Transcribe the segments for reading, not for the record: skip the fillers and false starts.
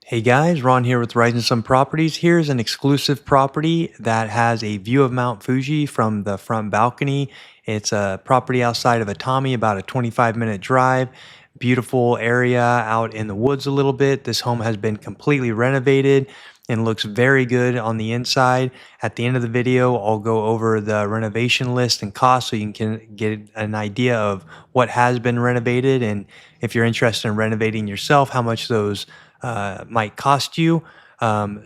Hey guys, Ron here with Rising Sun Properties. Here's an exclusive property that has a view of Mount Fuji from the front balcony. It's a property outside of Atami, about a 25-minute drive. Beautiful area out in the woods a little bit. This home has been completely renovated and looks very good on the inside. At the end of the video, I'll go over the renovation list and cost so you can get an idea of what has been renovated, and if you're interested in renovating yourself, how much those might cost you.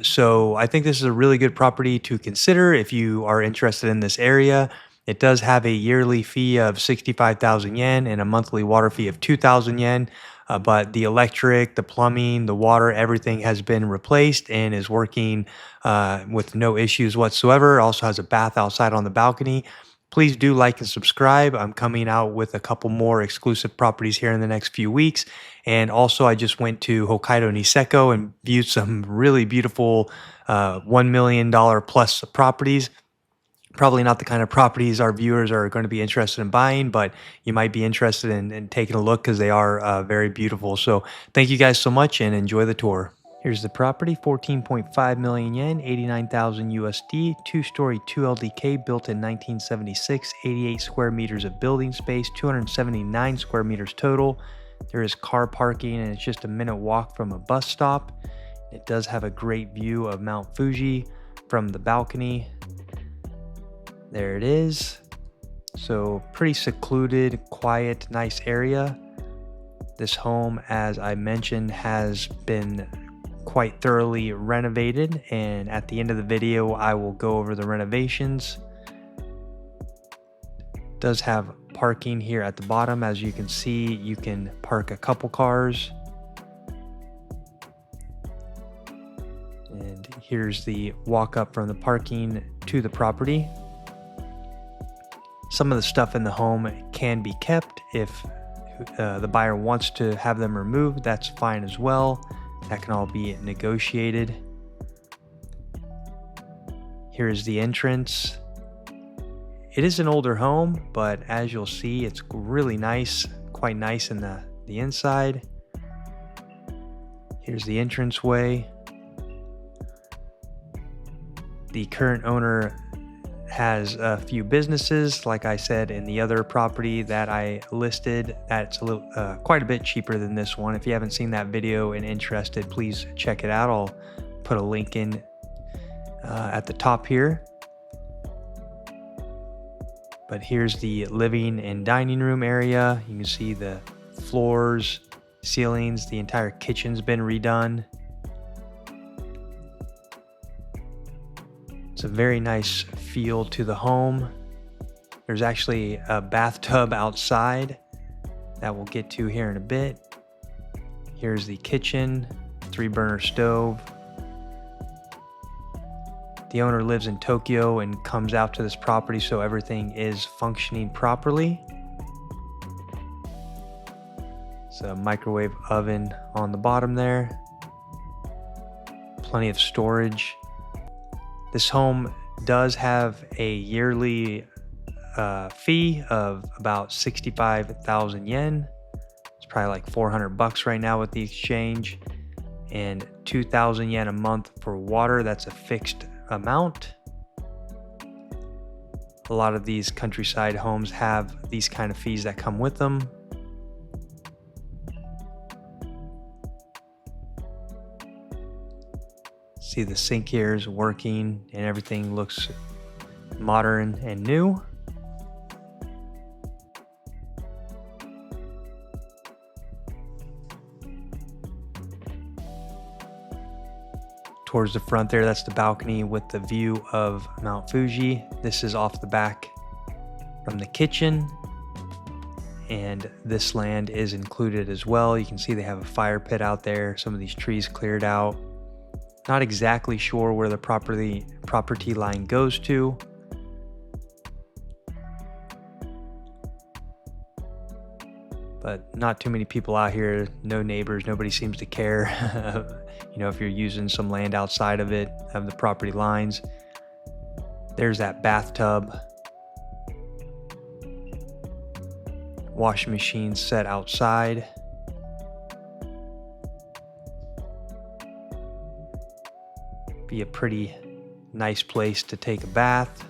So I think this is a really good property to consider if you are interested in this area. It does have a yearly fee of 65,000 yen and a monthly water fee of 2,000 yen. But the electric, the plumbing, the water, everything has been replaced and is working with no issues whatsoever. It also has a bath outside on the balcony. Please do like and subscribe. I'm coming out with a couple more exclusive properties here in the next few weeks. And also, I just went to Hokkaido Niseko and viewed some really beautiful $1 million plus properties. Probably not the kind of properties our viewers are going to be interested in buying, but you might be interested in taking a look because they are very beautiful. So thank you guys so much and enjoy the tour. Here's the property, 14.5 million yen, 89,000 USD, two-story, 2 LDK, built in 1976, 88 square meters of building space, 279 square meters total. There is car parking and it's just a minute walk from a bus stop. It does have a great view of Mount Fuji from the balcony. There it is. So pretty secluded, quiet, nice area. This home, as I mentioned, has been quite thoroughly renovated, and at the end of the video I will go over the renovations. It does have parking here at the bottom. As you can see, you can park a couple cars. And here's the walk up from the parking to the property. Some of the stuff in the home can be kept. If the buyer wants to have them removed, that's fine as well. That can all be negotiated. Here is the entrance. It is an older home, but as you'll see, it's really nice, quite nice in the inside. Here's the entranceway. The current owner has a few businesses, like I said in the other property that I listed. That's a little quite a bit cheaper than this one. If you haven't seen that video and interested, please check it out. I'll put a link in at the top here. But here's the living and dining room area. You can see the floors, ceilings, the entire kitchen's been redone. It's a very nice feel to the home. There's actually a bathtub outside that we'll get to here in a bit. Here's the kitchen, 3-burner stove. The owner lives in Tokyo and comes out to this property, so everything is functioning properly. It's a microwave oven on the bottom there. Plenty of storage. This home does have a yearly fee of about 65,000 yen. It's probably like 400 bucks right now with the exchange, and 2,000 yen a month for water. That's a fixed amount. A lot of these countryside homes have these kind of fees that come with them. See, the sink here is working and everything looks modern and new. Towards the front there, that's the balcony with the view of Mount Fuji. This is off the back from the kitchen, and this land is included as well. You can see they have a fire pit out there, some of these trees cleared out. Not exactly sure where the property line goes to. But not too many people out here, no neighbors, nobody seems to care. You know, if you're using some land outside of it, of the property lines. There's that bathtub. Washing machine set outside. Be a pretty nice place to take a bath.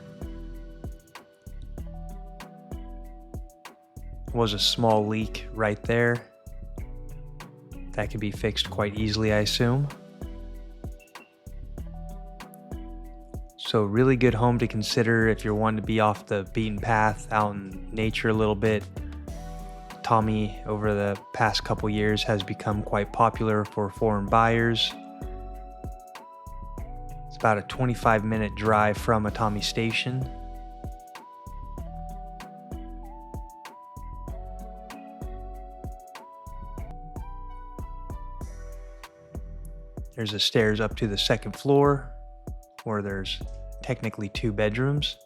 Was a small leak right there. That could be fixed quite easily, I assume. So really good home to consider if you're wanting to be off the beaten path, out in nature a little bit. Atami over the past couple years has become quite popular for foreign buyers. It's about a 25-minute drive from Atami Station. There's the stairs up to the second floor, where there's technically 2 bedrooms.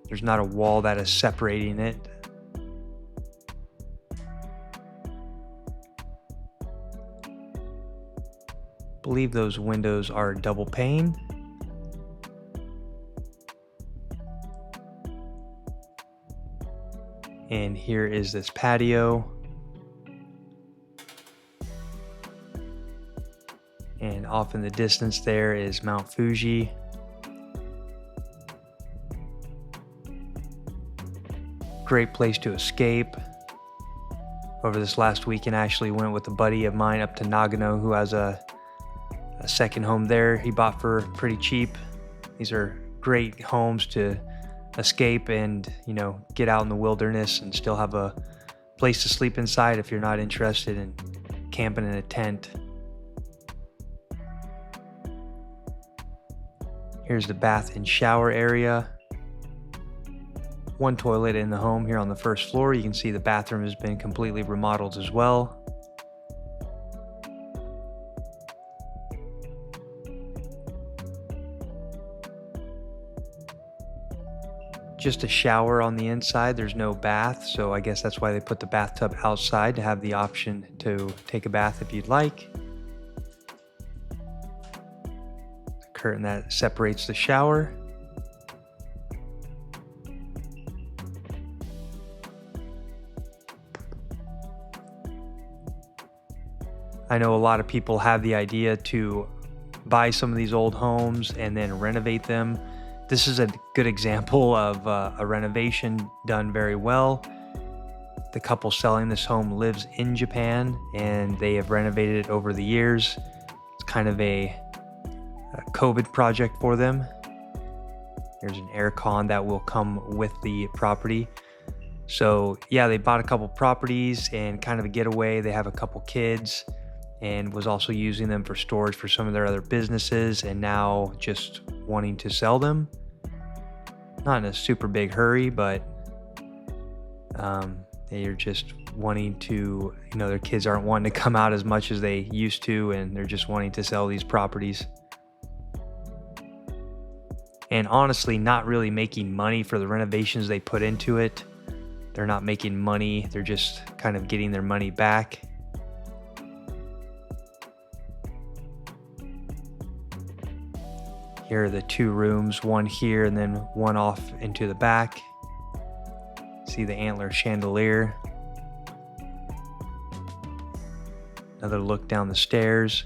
There's not a wall that is separating it. I believe those windows are double pane. And here is this patio. And off in the distance there is Mount Fuji. Great place to escape. Over this last weekend, I actually went with a buddy of mine up to Nagano who has a second home there he bought for pretty cheap. These are great homes to escape and, you know, get out in the wilderness and still have a place to sleep inside if you're not interested in camping in a tent. Here's the bath and shower area. 1 toilet in the home here on the first floor. You can see the bathroom has been completely remodeled as well. Just a shower on the inside. There's no bath, so I guess that's why they put the bathtub outside, to have the option to take a bath if you'd like. Curtain that separates the shower. I know a lot of people have the idea to buy some of these old homes and then renovate them. This is a good example of a renovation done very well. The couple selling this home lives in Japan and they have renovated it over the years. It's kind of a COVID project for them. There's an air con that will come with the property. So yeah, they bought a couple properties and kind of a getaway. They have a couple kids and was also using them for storage for some of their other businesses, and now just wanting to sell them. Not in a super big hurry, but they're just wanting to, you know, their kids aren't wanting to come out as much as they used to, and they're just wanting to sell these properties. And honestly, not really making money for the renovations they put into it. They're not making money, they're just kind of getting their money back. Here are the 2 rooms, one here and then one off into the back. See the antler chandelier. Another look down the stairs.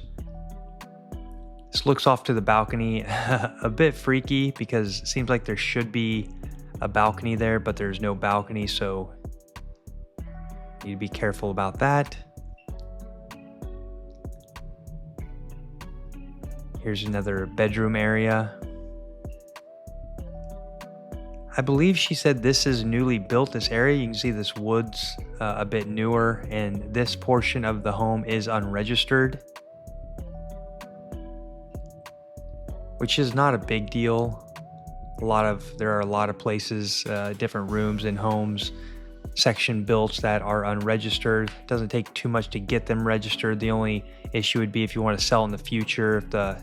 This looks off to the balcony. A bit freaky because it seems like there should be a balcony there, but there's no balcony, so you need to be careful about that. Here's another bedroom area. I believe she said this is newly built, this area. You can see this wood's a bit newer, and this portion of the home is unregistered, which is not a big deal. There are a lot of places, different rooms in homes, section built that are unregistered. It doesn't take too much to get them registered. The only issue would be if you want to sell in the future, if the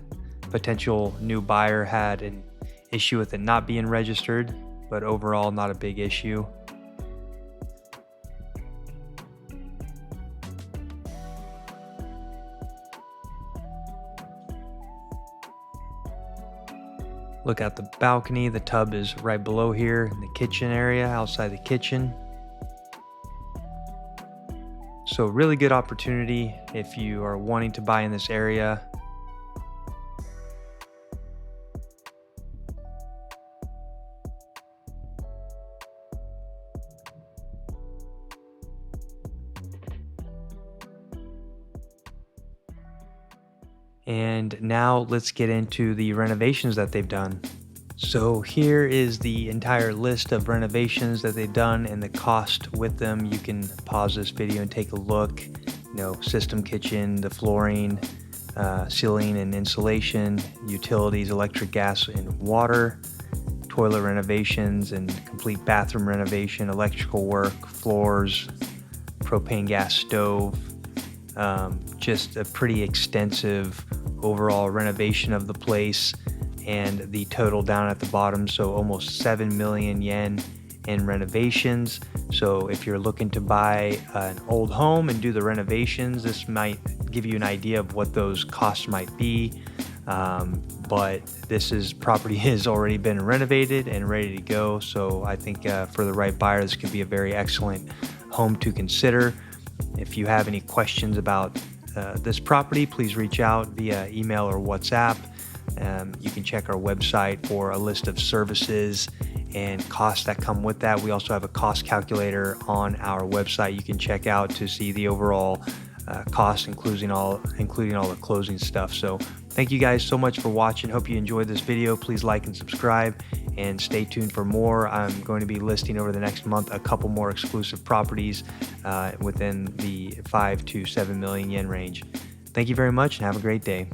potential new buyer had an issue with it not being registered, but overall not a big issue. Look at the balcony. The tub is right below here in the kitchen area, outside the kitchen. So really good opportunity if you are wanting to buy in this area. And now let's get into the renovations that they've done. So here is the entire list of renovations that they've done and the cost with them. You can pause this video and take a look. System kitchen, the flooring, ceiling and insulation, utilities, electric, gas, and water, toilet renovations and complete bathroom renovation, electrical work, floors, propane gas stove, just a pretty extensive overall renovation of the place, and the total down at the bottom, so almost 7 million yen in renovations. So if you're looking to buy an old home and do the renovations, this might give you an idea of what those costs might be. But property has already been renovated and ready to go, so I think for the right buyer, this could be a very excellent home to consider. If you have any questions about this property, please reach out via email or WhatsApp. You can check our website for a list of services and costs that come with that. We also have a cost calculator on our website you can check out to see the overall cost, including all the closing stuff. So thank you guys so much for watching. Hope you enjoyed this video. Please like and subscribe and stay tuned for more. I'm going to be listing over the next month a couple more exclusive properties within the 5 to 7 million yen range. Thank you very much and have a great day.